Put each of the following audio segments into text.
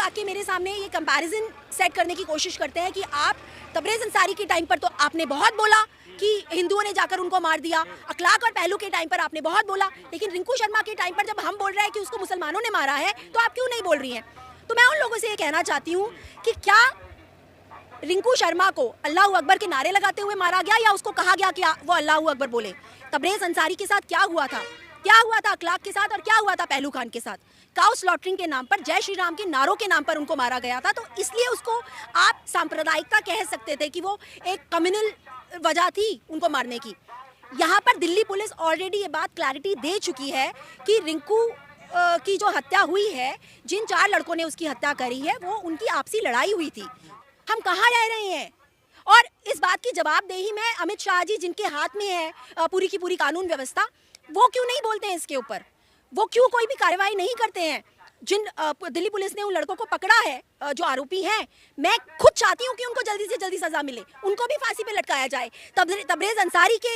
आके मेरे सामने ये कंपैरिजन सेट करने की कोशिश करते हैं कि आप तबरेज़ अंसारी के टाइम पर तो आपने बहुत बोला कि हिंदुओं ने जाकर उनको मार दिया, अखलाक और पहलू के टाइम पर आपने बहुत बोला, लेकिन रिंकू शर्मा के टाइम पर जब हम बोल रहे हैं कि उसको मुसलमानों ने मारा है तो आप क्यों नहीं बोल रही हैं? तो मैं उन लोगों से ये कहना चाहती हूँ कि क्या रिंकू शर्मा को अल्लाहू अकबर के नारे लगाते हुए मारा गया या उसको कहा गया कि वो अल्लाहू अकबर बोले? तबरेज़ अंसारी के साथ क्या हुआ था? क्या हुआ था अखलाक के साथ और क्या हुआ था पहलू खान के साथ? काउ स्लॉटरिंग के नाम पर, जय श्री राम के नारों के नाम पर उनको मारा गया था, तो इसलिए उसको आप सांप्रदायिकता कह सकते थे कि वो एक कम्युनल वजह थी उनको मारने की। यहाँ पर दिल्ली पुलिस ऑलरेडी ये बात क्लैरिटी दे चुकी है कि रिंकू की जो हत्या हुई है, जिन 4 लड़कों ने उसकी हत्या करी है, वो उनकी आपसी लड़ाई हुई थी। हम कहाँ रह रहे हैं? और इस बात की जवाबदेही में अमित शाह जी, जिनके हाथ में है पूरी की पूरी कानून व्यवस्था, वो क्यों नहीं बोलते हैं इसके ऊपर? वो क्यों कोई भी कार्रवाई नहीं करते हैं? जिन दिल्ली पुलिस ने उन लड़कों को पकड़ा है जो आरोपी हैं, मैं खुद चाहती हूँ कि उनको जल्दी से जल्दी सजा मिले, उनको भी फांसी पे लटकाया जाए। तबरेज़ अंसारी के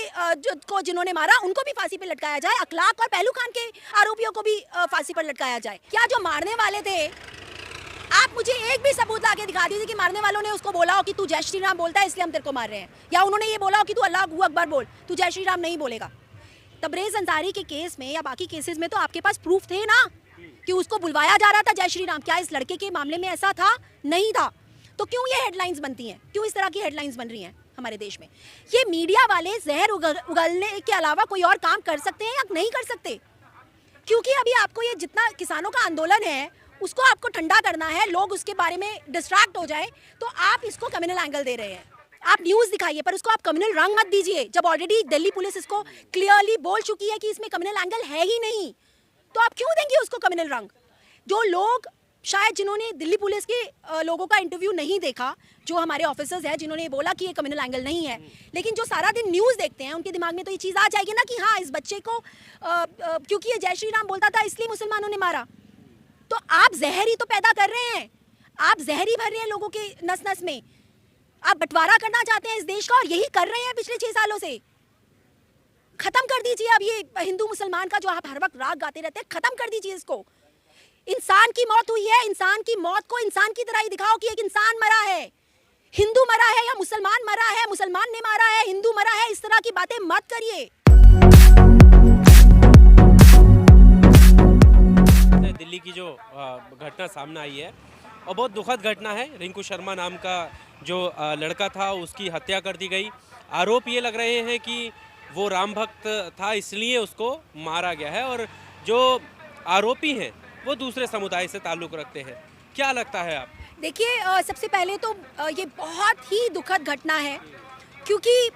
जिन्होंने मारा उनको भी फांसी पे लटकाया जाए, अखलाक और पहलू खान के आरोपियों को भी फांसी पर लटकाया जाए। क्या जो मारने वाले थे, आप मुझे एक भी सबूत लाके दिखा दीजिए कि मारने वालों ने उसको बोला हो कि तू जय श्री राम बोलता है इसलिए हम तेरे को मार रहे हैं, या उन्होंने ये बोला हो कि तू अल्लाहू अकबर बोल, तू जय श्री राम नहीं बोलेगा। तबरेज़ अंसारी के केस में या बाकी केसेस में तो आपके पास प्रूफ थे ना कि उसको बुलवाया जा रहा था जय श्री राम। क्या इस लड़के के मामले में ऐसा था? नहीं था। तो क्यों ये हेडलाइंस बनती हैं? क्यों इस तरह की हेडलाइंस बन रही हैं हमारे देश में? ये मीडिया वाले जहर उगलने के अलावा कोई और काम कर सकते हैं या नहीं कर सकते? क्योंकि अभी आपको ये जितना किसानों का आंदोलन है उसको आपको ठंडा करना है, लोग उसके बारे में डिस्ट्रैक्ट हो जाए, तो आप इसको कम्युनल एंगल दे रहे हैं। आप न्यूज़ दिखाइए पर उसको आप कम्युनल रंग मत दीजिए, जब ऑलरेडी दिल्ली पुलिस इसको क्लियरली बोल चुकी है कि इसमें कम्युनल एंगल है ही नहीं, तो आप क्यों देंगे उसको कम्युनल रंग? जो लोग शायद जिन्होंने दिल्ली पुलिस के लोगों का इंटरव्यू नहीं देखा, जो हमारे ऑफिसर्स हैं जिन्होंने बोला कि ये कम्युनल एंगल नहीं है, लेकिन जो सारा दिन न्यूज़ देखते हैं उनके दिमाग में तो ये चीज़ आ जाएगी ना कि हाँ, इस बच्चे को क्योंकि ये जय श्री राम बोलता था इसलिए मुसलमानों ने मारा। तो आप जहर ही तो पैदा कर रहे हैं, आप जहर ही भर रहे हैं लोगों के नस नस में। आप बंटवारा करना चाहते हैं इस देश का और यही कर रहे हैं पिछले 6 सालों से। खत्म कर दीजिए अब ये हिंदू मुसलमान का जो आप हर वक्त राग गाते रहते हैं, खत्म कर दीजिए इसको। इंसान की मौत हुई है, इंसान की मौत को इंसान की तरह ही दिखाओ कि एक इंसान मरा है। हिंदू मरा है या मुसलमान मरा है, मुसलमान ने मारा है, हिंदू मरा है, इस तरह की बातें मत करिए। दिल्ली की जो घटना सामने आई है और बहुत दुखद घटना है। रिंकू शर्मा नाम का जो लड़का था उसकी हत्या कर दी गई। आरोप ये लग रहे हैं कि वो राम भक्त था इसलिए उसको मारा गया है, और जो आरोपी हैं वो दूसरे समुदाय से ताल्लुक़ रखते हैं। क्या लगता है आप? देखिए, सबसे पहले तो ये बहुत ही दुखद घटना है, क्योंकि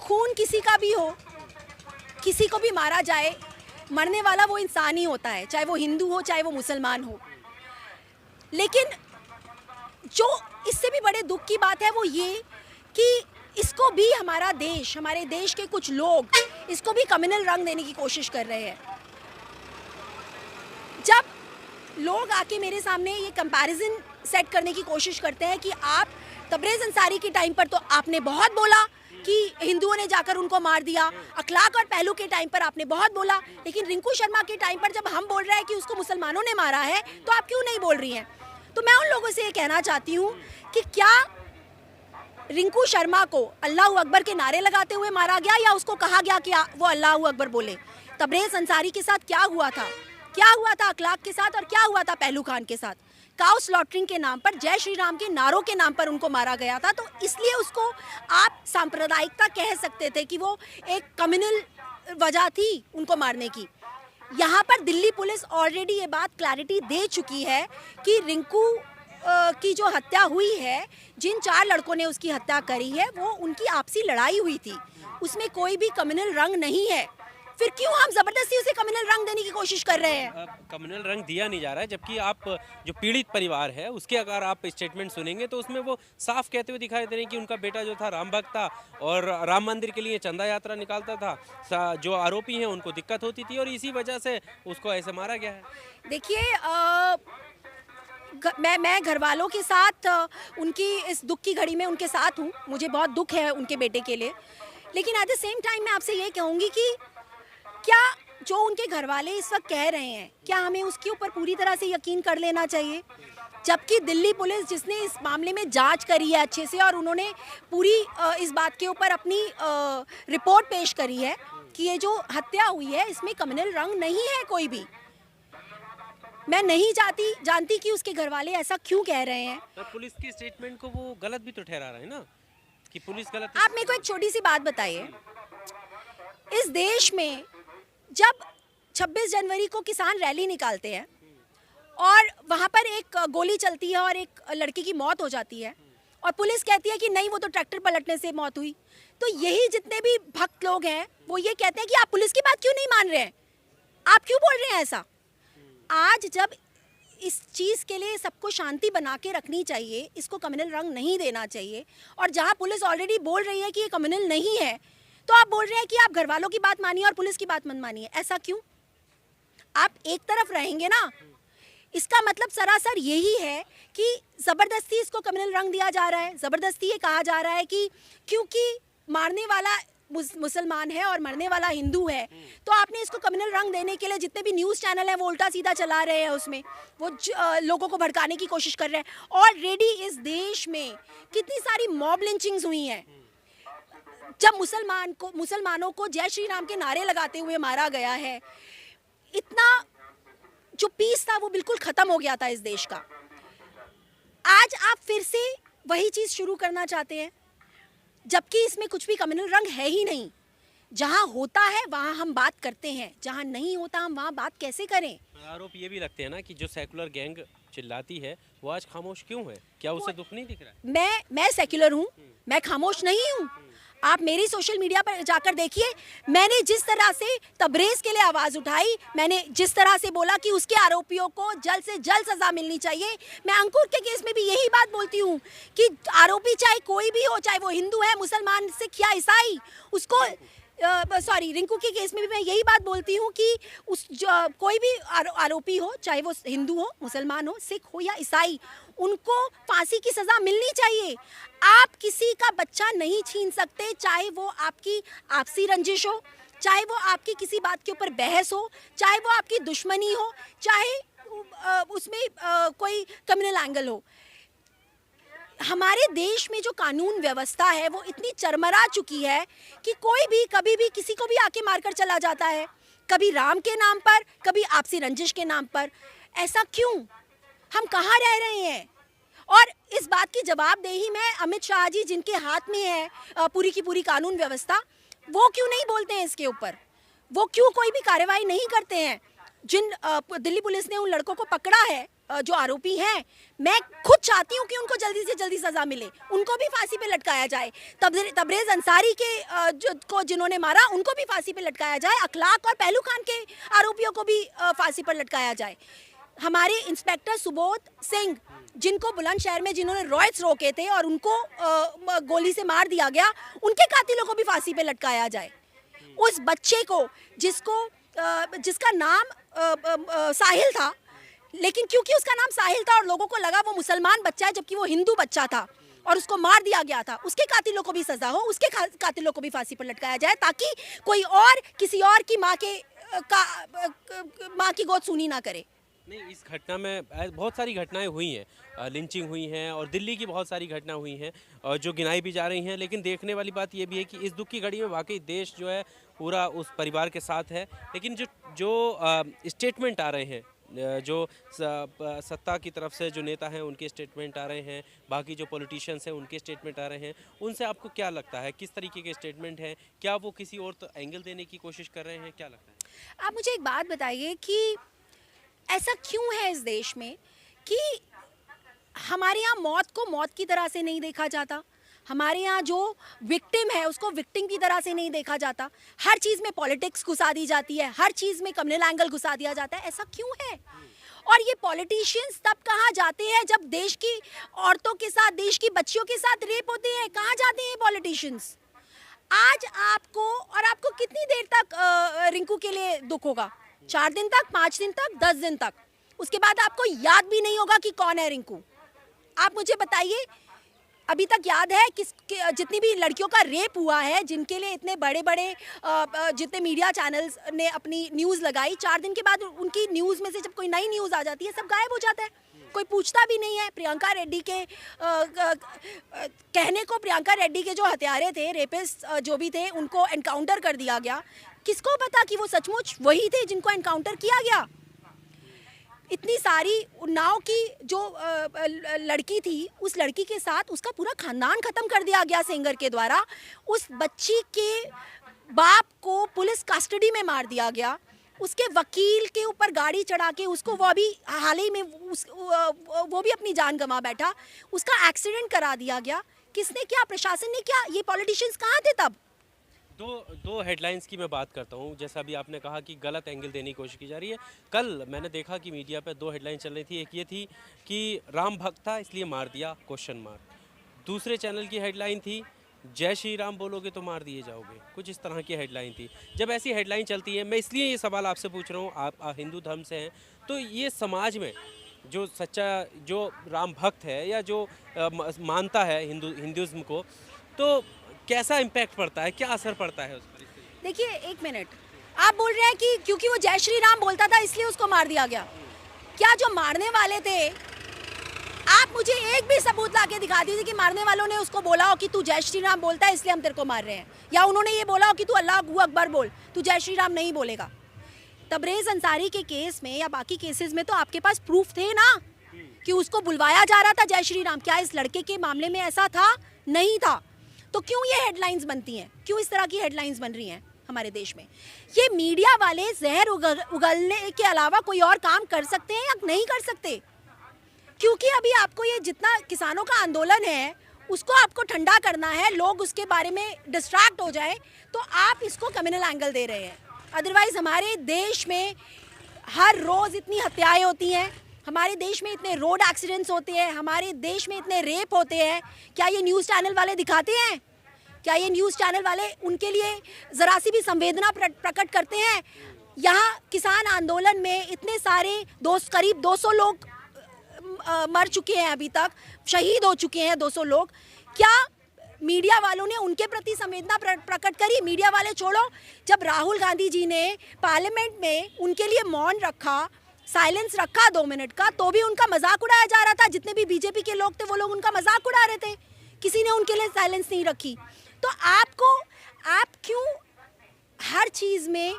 खून किसी का भी हो, किसी को भी मारा जाए, मरने वाला वो इंसान ही होता है, चाहे वो हिंदू हो चाहे वो मुसलमान हो। लेकिन जो इससे भी बड़े दुख की बात है वो ये कि इसको भी हमारा देश, हमारे देश के कुछ लोग इसको भी कम्युनल रंग देने की कोशिश कर रहे हैं। जब लोग आके मेरे सामने ये कंपैरिजन सेट करने की कोशिश करते हैं कि आप तबरेज़ अंसारी के टाइम पर तो आपने बहुत बोला कि हिंदुओं ने जाकर उनको मार दिया, अखलाक और पहलू के टाइम पर आपने बहुत बोला, लेकिन रिंकू शर्मा के टाइम पर जब हम बोल रहे हैं कि उसको मुसलमानों ने मारा है, तो आप क्यों नहीं बोल रही हैं? तो मैं उन लोगों से ये कहना चाहती हूँ कि क्या रिंकू शर्मा को अल्लाहू अकबर के नारे लगाते हुए मारा गया या उसको कहा गया कि वो अल्लाहू अकबर बोले? तबरेज़ अंसारी के साथ क्या हुआ था? क्या हुआ था अखलाक के साथ और क्या हुआ था पहलू खान के साथ? काउ स्लॉटरिंग के नाम पर, जय श्री राम के नारों के नाम पर उनको मारा गया था, तो इसलिए उसको आप सांप्रदायिकता कह सकते थे कि वो एक कम्युनल वजह थी उनको मारने की। यहाँ पर दिल्ली पुलिस ऑलरेडी ये बात क्लैरिटी दे चुकी है कि रिंकू की जो हत्या हुई है, जिन 4 लड़कों ने उसकी हत्या करी है, वो उनकी आपसी लड़ाई हुई थी, उसमें कोई भी कम्युनल रंग नहीं है। फिर क्यों हम जबरदस्ती उसे कम्युनल रंग देने की कोशिश कर रहे हैं? कम्युनल रंग दिया नहीं जा रहा है, जबकि आप जो पीड़ित परिवार है उसके अगर आप स्टेटमेंट सुनेंगे तो उसमें वो साफ कहते हुए दिखाई दे रहे हैं कि उनका बेटा जो था राम भक्त था और राम मंदिर के लिए चंदा यात्रा निकालता था। जो आरोपी हैं उनको दिक्कत होती थी और इसी वजह से उसको ऐसे मारा गया है। देखिए, मैं घर वालों के साथ उनकी इस दुख की घड़ी में उनके साथ हूँ, मुझे बहुत दुख है उनके बेटे के लिए, लेकिन एट द सेम टाइम मैं आपसे ये कहूँगी कि क्या जो उनके घर वाले इस वक्त कह रहे हैं, क्या हमें उसके ऊपर पूरी तरह से यकीन कर लेना चाहिए? जबकि दिल्ली पुलिस जिसने इस मामले में जांच करी है अच्छे से और उन्होंने पूरी इस बात के ऊपर अपनी रिपोर्ट पेश करी है कि ये जो हत्या हुई है इसमें कम्युनल रंग नहीं है कोई भी। मैं नहीं जानती कि उसके घर वाले ऐसा क्यों कह रहे हैं। पर पुलिस के स्टेटमेंट को वो गलत भी तो ठहरा रहे हैं ना, कि पुलिस गलत। आप मेरे को एक छोटी सी बात बताइए, इस देश में जब 26 जनवरी को किसान रैली निकालते हैं और वहाँ पर एक गोली चलती है और एक लड़की की मौत हो जाती है और पुलिस कहती है कि नहीं वो तो ट्रैक्टर पलटने से मौत हुई, तो यही जितने भी भक्त लोग हैं वो ये कहते हैं कि आप पुलिस की बात क्यों नहीं मान रहे हैं, आप क्यों बोल रहे हैं ऐसा। आज जब इस चीज़ के लिए सबको शांति बना के रखनी चाहिए, इसको कम्युनल रंग नहीं देना चाहिए, और जहाँ पुलिस ऑलरेडी बोल रही है कि ये कम्युनल नहीं है, तो आप बोल रहे हैं कि आप घर वालों की बात मानिए और पुलिस की बात मत मानिए। ऐसा क्यों? आप एक तरफ रहेंगे ना, इसका मतलब सरासर यही है कि ज़बरदस्ती इसको कम्युनल रंग दिया जा रहा है। ज़बरदस्ती ये कहा जा रहा है कि क्योंकि मारने वाला मुसलमान है और मरने वाला हिंदू है, तो आपने इसको कम्युनल रंग देने के लिए जितने भी न्यूज़ चैनल हैं वो उल्टा सीधा चला रहे हैं, उसमें वो लोगों को भड़काने की कोशिश कर रहे हैं। ऑलरेडी इस देश में कितनी सारी मॉब लिंचिंग्स हुई हैं। जब मुसलमानों को जय श्री राम के नारे लगाते हुए मारा गया है, इतना जो पीस था वो बिल्कुल खत्म हो गया था इस देश का। आज आप फिर से वही चीज़ शुरू करना चाहते हैं, जबकि इसमें कुछ भी कम्युनल रंग है ही नहीं। जहाँ होता है वहाँ हम बात करते हैं, जहाँ नहीं होता हम वहाँ बात कैसे करें। आरोप ये भी लगते हैं ना कि जो सेकुलर गैंग चिल्लाती है वो आज खामोश क्यों है, क्या उसे दुख नहीं दिख रहा है? मैं सेक्युलर हूँ, मैं खामोश नहीं हूँ। आप मेरी सोशल मीडिया पर जाकर देखिए, मैंने जिस तरह से तबरेज़ के लिए आवाज़ उठाई, मैंने जिस तरह से बोला कि उसके आरोपियों को जल्द से जल्द सज़ा मिलनी चाहिए। मैं अंकुर के केस में भी यही बात बोलती हूँ कि आरोपी चाहे कोई भी हो, चाहे वो हिंदू है, मुसलमान, सिख या ईसाई, उसको रिंकू के केस में भी मैं यही बात बोलती हूँ कि कोई भी आरोपी हो, चाहे वो हिंदू हो, मुसलमान हो, सिख हो या ईसाई, उनको फांसी की सज़ा मिलनी चाहिए। आप किसी का बच्चा नहीं छीन सकते, चाहे वो आपकी आपसी रंजिश हो, चाहे वो आपकी किसी बात के ऊपर बहस हो, चाहे वो आपकी दुश्मनी हो, चाहे उसमें कोई कम्युनल एंगल हो। हमारे देश में जो कानून व्यवस्था है वो इतनी चरमरा चुकी है कि कोई भी कभी भी किसी को भी आके मारकर चला जाता है, कभी राम के नाम पर, कभी आपसी रंजिश के नाम पर। ऐसा क्यों? हम कहाँ रह रहे हैं? और इस बात की जवाबदेही मैं अमित शाह जी, जिनके हाथ में है पूरी की पूरी कानून व्यवस्था, वो क्यों नहीं बोलते हैं इसके ऊपर? वो क्यों कोई भी कार्रवाई नहीं करते हैं? दिल्ली पुलिस ने उन लड़कों को पकड़ा है जो आरोपी हैं, मैं खुद चाहती हूँ कि उनको जल्दी से जल्दी सज़ा मिले, उनको भी फांसी पे लटकाया जाए। तबरेज़ अंसारी को जिन्होंने मारा उनको भी फांसी पे लटकाया जाए, अखलाक और पहलू खान के आरोपियों को भी फांसी पर लटकाया जाए। हमारे इंस्पेक्टर सुबोध सिंह, जिनको बुलंदशहर में जिन्होंने रॉयट्स रोके थे और उनको गोली से मार दिया गया, उनके कातिलों को भी फांसी पे लटकाया जाए। उस बच्चे को जिसका नाम साहिल था, लेकिन क्योंकि उसका नाम साहिल था और लोगों को लगा वो मुसलमान बच्चा है जबकि वो हिंदू बच्चा था और उसको मार दिया गया था, उसके कातिलों को भी सज़ा हो, उसके कातिलों को भी फांसी पर लटकाया जाए, ताकि कोई और किसी और की माँ की गोद सूनी ना करे। नहीं, इस घटना में बहुत सारी घटनाएं हुई हैं, लिंचिंग हुई हैं और दिल्ली की बहुत सारी घटना हुई हैं और जो गिनाई भी जा रही हैं, लेकिन देखने वाली बात ये भी है कि इस दुख की घड़ी में वाकई देश जो है पूरा उस परिवार के साथ है। लेकिन जो स्टेटमेंट आ रहे हैं, जो सत्ता की तरफ से जो नेता हैं उनके स्टेटमेंट आ रहे हैं, बाकी जो पॉलिटिशियंस हैं उनके स्टेटमेंट आ रहे हैं, उनसे आपको क्या लगता है, किस तरीके के स्टेटमेंट हैं? क्या वो किसी और एंगल देने की कोशिश कर रहे हैं, क्या लगता है? आप मुझे एक बात बताइए कि ऐसा क्यों है इस देश में कि हमारे यहाँ मौत को मौत की तरह से नहीं देखा जाता, हमारे यहाँ जो विक्टिम है उसको विक्टिम की तरह से नहीं देखा जाता, हर चीज़ में पॉलिटिक्स घुसा दी जाती है, हर चीज़ में कम्युनल एंगल घुसा दिया जाता है। ऐसा क्यों है? और ये पॉलिटिशियंस तब कहाँ जाते हैं जब देश की औरतों के साथ, देश की बच्चियों के साथ रेप होते हैं? कहाँ जाते हैं पॉलिटिशियंस? आज आपको कितनी देर तक रिंकू के लिए दुख होगा? 4 दिन तक, 5 दिन तक, 10 दिन तक? उसके बाद आपको याद भी नहीं होगा कि कौन है रिंकू। आप मुझे बताइए, अभी तक याद है जितनी भी लड़कियों का रेप हुआ है, जिनके लिए इतने बड़े बड़े जितने मीडिया चैनल्स ने अपनी न्यूज़ लगाई, 4 दिन के बाद उनकी न्यूज़ में से जब कोई नई न्यूज़ आ जाती है सब गायब हो जाता है, कोई पूछता भी नहीं है। प्रियंका रेड्डी के कहने को प्रियंका रेड्डी के जो हत्यारे थे, रेपिस्ट जो भी थे, उनको एनकाउंटर कर दिया गया। किसको पता कि वो सचमुच वही थे जिनको एनकाउंटर किया गया। इतनी सारी उन्नाव की जो लड़की थी, उस लड़की के साथ उसका पूरा खानदान ख़त्म कर दिया गया सेंगर के द्वारा। उस बच्ची के बाप को पुलिस कस्टडी में मार दिया गया। उसके वकील के ऊपर गाड़ी चढ़ा के उसको, वो अभी हाल ही में वो भी अपनी जान गंवा बैठा। उसका एक्सीडेंट करा दिया गया। किसने किया? प्रशासन ने किया। ये पॉलिटिशियंस कहाँ थे तब? दो हेडलाइंस की मैं बात करता हूँ। जैसा अभी आपने कहा कि गलत एंगल देने की कोशिश की जा रही है। कल मैंने देखा कि मीडिया पे 2 हेडलाइन चल रही थी। एक ये थी कि राम भक्त था इसलिए मार दिया, क्वेश्चन मार्क। दूसरे चैनल की हेडलाइन थी जय श्री राम बोलोगे तो मार दिए जाओगे, कुछ इस तरह की हेडलाइन थी। जब ऐसी हेडलाइन चलती है, मैं इसलिए ये सवाल आपसे पूछ रहा हूँ, आप हिंदू धर्म से हैं, तो ये समाज में जो सच्चा जो राम भक्त है या जो मानता है हिंदुज़्म को, तो कैसा इम्पैक्ट पड़ता है, क्या असर पड़ता है उस पर? देखिए, एक मिनट, आप बोल रहे हैं कि क्योंकि वो जय श्री राम बोलता था इसलिए उसको मार दिया गया। क्या जो मारने वाले थे, आप मुझे एक भी सबूत ला के दिखा दीजिए कि मारने वालों ने उसको बोला हो कि तू जय श्री राम बोलता है इसलिए हम तेरे को मार रहे हैं, या उन्होंने ये बोला हो कि तू अल्लाह अकबर बोल, तू जय श्री राम नहीं बोलेगा। तबरेज़ अंसारी के केस में या बाकी केसेस में तो आपके पास प्रूफ थे ना कि उसको बुलवाया जा रहा था जय श्री राम। क्या इस लड़के के मामले में ऐसा था? नहीं था। तो क्यों ये हेडलाइंस बनती हैं? क्यों इस तरह की हेडलाइंस बन रही हैं हमारे देश में? ये मीडिया वाले जहर उगलने के अलावा कोई और काम कर सकते हैं या नहीं कर सकते? क्योंकि अभी आपको ये जितना किसानों का आंदोलन है उसको आपको ठंडा करना है, लोग उसके बारे में डिस्ट्रैक्ट हो जाए, तो आप इसको कम्युनल एंगल दे रहे हैं। अदरवाइज हमारे देश में हर रोज़ इतनी हत्याएं होती हैं, हमारे देश में इतने रोड एक्सीडेंट्स होते हैं, हमारे देश में इतने रेप होते हैं। क्या ये न्यूज़ चैनल वाले दिखाते हैं? क्या ये न्यूज़ चैनल वाले उनके लिए ज़रा सी भी संवेदना प्रकट करते हैं? यहाँ किसान आंदोलन में इतने सारे करीब 200 लोग मर चुके हैं, अभी तक शहीद हो चुके हैं 200 लोग। क्या मीडिया वालों ने उनके प्रति संवेदना प्रकट करी? मीडिया वाले छोड़ो, जब राहुल गांधी जी ने पार्लियामेंट में उनके लिए मौन रखा, साइलेंस रखा 2 मिनट का, तो भी उनका मजाक उड़ाया जा रहा था। जितने भी बीजेपी के लोग थे वो लोग उनका मजाक उड़ा रहे थे, किसी ने उनके लिए साइलेंस नहीं रखी। तो आप क्यों हर चीज़ में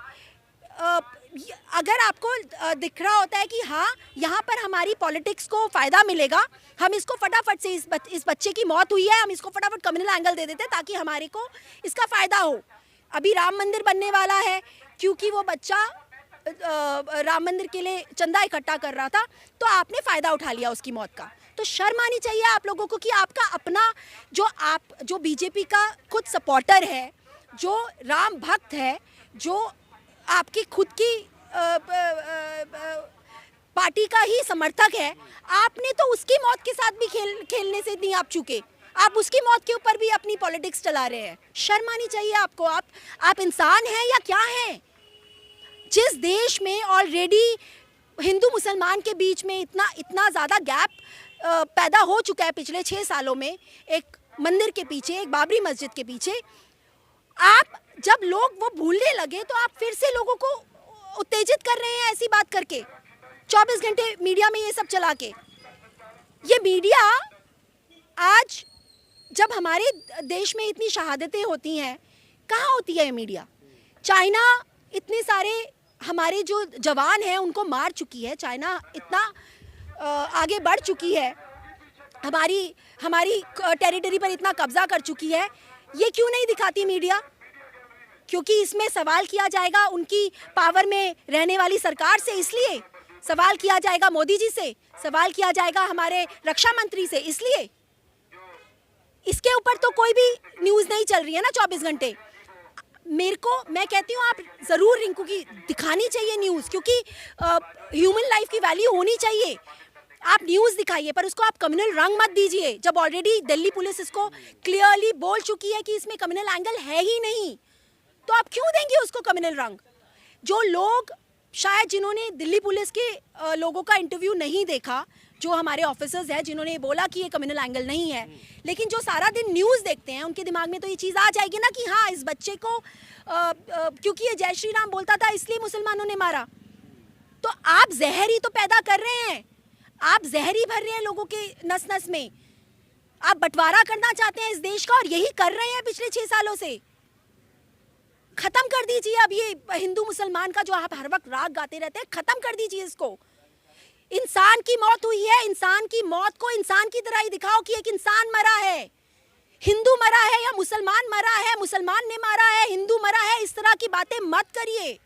अगर आपको दिख रहा होता है कि हाँ यहाँ पर हमारी पॉलिटिक्स को फ़ायदा मिलेगा, हम इसको फटाफट से इस बच्चे की मौत हुई है, हम इसको फटाफट कम्युनल एंगल दे देते हैं ताकि हमारे को इसका फ़ायदा हो। अभी राम मंदिर बनने वाला है, क्योंकि वो बच्चा राम मंदिर के लिए चंदा इकट्ठा कर रहा था, तो आपने फ़ायदा उठा लिया उसकी मौत का। तो शर्म आनी चाहिए आप लोगों को कि आपका अपना जो बीजेपी का खुद सपोर्टर है, जो राम भक्त है, जो आपकी खुद की पार्टी का ही समर्थक है, आपने तो उसकी मौत के साथ भी खेलने से नहीं आप चुके। आप उसकी मौत के ऊपर भी अपनी पॉलिटिक्स चला रहे हैं। शर्म आनी चाहिए आपको। आप इंसान हैं या क्या हैं? जिस देश में ऑलरेडी हिंदू मुसलमान के बीच में इतना ज़्यादा गैप पैदा हो चुका है पिछले 6 सालों में, एक मंदिर के पीछे, एक बाबरी मस्जिद के पीछे, आप जब लोग वो भूलने लगे तो आप फिर से लोगों को उत्तेजित कर रहे हैं ऐसी बात करके, 24 घंटे मीडिया में ये सब चला के। ये मीडिया आज जब हमारे देश में इतनी शहादतें होती हैं, कहाँ होती है ये मीडिया? चाइना इतने सारे हमारे जो जवान हैं उनको मार चुकी है, चाइना इतना आगे बढ़ चुकी है, हमारी टेरिटरी पर इतना कब्जा कर चुकी है। ये क्यों नहीं दिखाती मीडिया? क्योंकि इसमें सवाल किया जाएगा उनकी पावर में रहने वाली सरकार से, इसलिए सवाल किया जाएगा मोदी जी से, सवाल किया जाएगा हमारे रक्षा मंत्री से, इसलिए इसके ऊपर तो कोई भी न्यूज़ नहीं चल रही है ना 24 घंटे। मैं कहती हूँ आप ज़रूर रिंकू की दिखानी चाहिए न्यूज़, क्योंकि ह्यूमन लाइफ की वैल्यू होनी चाहिए। आप न्यूज़ दिखाइए, पर उसको आप कम्युनल रंग मत दीजिए। जब ऑलरेडी दिल्ली पुलिस इसको क्लियरली बोल चुकी है कि इसमें कम्युनल एंगल है ही नहीं, तो आप क्यों देंगे उसको कम्युनल रंग? जो लोग शायद जिन्होंने दिल्ली पुलिस के लोगों का इंटरव्यू नहीं देखा, जो हमारे ऑफिसर्स हैं जिन्होंने बोला कि ये कम्युनल एंगल नहीं है, लेकिन जो सारा दिन न्यूज़ देखते हैं उनके दिमाग में तो ये चीज़ आ जाएगी ना कि हाँ इस बच्चे को क्योंकि ये जय श्री राम बोलता था इसलिए मुसलमानों ने मारा। तो आप जहर ही तो पैदा कर रहे हैं, आप जहर ही भर रहे हैं लोगों के नस नस में। आप बंटवारा करना चाहते हैं इस देश का और यही कर रहे हैं पिछले 6 सालों से। खत्म कर दीजिए अब ये हिंदू मुसलमान का जो आप हर वक्त राग गाते रहते हैं, खत्म कर दीजिए इसको। इंसान की मौत हुई है, इंसान की मौत को इंसान की तरह ही दिखाओ कि एक इंसान मरा है। हिंदू मरा है या मुसलमान मरा है, मुसलमान ने मारा है, हिंदू मरा है, इस तरह की बातें मत करिए।